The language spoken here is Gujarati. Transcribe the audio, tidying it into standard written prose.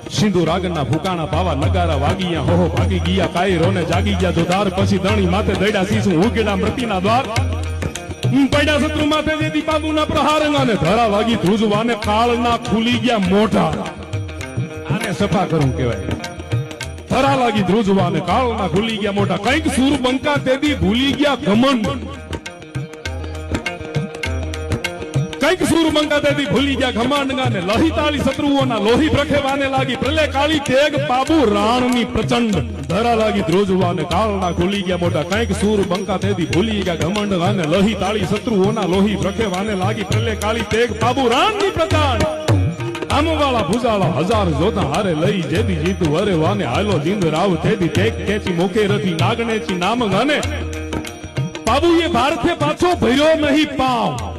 સિંધુ રાગના ફૂકાણા પાવા નગારા વાગીયા હોહો ભાગી ગયા કાયરો ને જાગી ગયા જોધાર પછી ધણી માથે દઈડા સીસું ઉકેડા મૃતિના દ્વાર પડ્યા શત્રુ માથે જેથી બાબુના પ્રહારના ને ધરા વાગી ધ્રુજવાને કાળના ખુલી ગયા મોઢા આને સફા કરું કહેવાય ધરા લાગી ધ્રુજવાને કાળના ખુલી ગયા મોઢા કઈક સૂર બંકા તેદી ભૂલી ગયા ઘમંડ કઈક સૂર બંકા તેદી ભૂલી ગયા ઘમંડ ને લોહી તાળી શત્રુઓના લોહી પ્રખેવાને લાગી પ્રલય કાળી તેગ બાબુ રાણની પ્રચંડ ધરા લાગી ધ્રુજવાને કાળના ખુલી ગયા મોઢા કઈક સૂર બંકા તેદી ભૂલી ગયા ઘમંડ અને લોહી તાળી શત્રુઓના લોહી પ્રખેવાને લાગી પ્રલય કાળી તેગ બાબુ રાણની પ્રચંડ આમવાળા ભુજાળા હજાર જોતા હારે લઈ જેદી જીતુ વરે વાને હાલો જીંદ રાવ તેદી તેક કેચી મોકે રથી નાગણેચી નામ ગાને બાબુએ ભારતે પાછો ભર્યો નહીં પાવ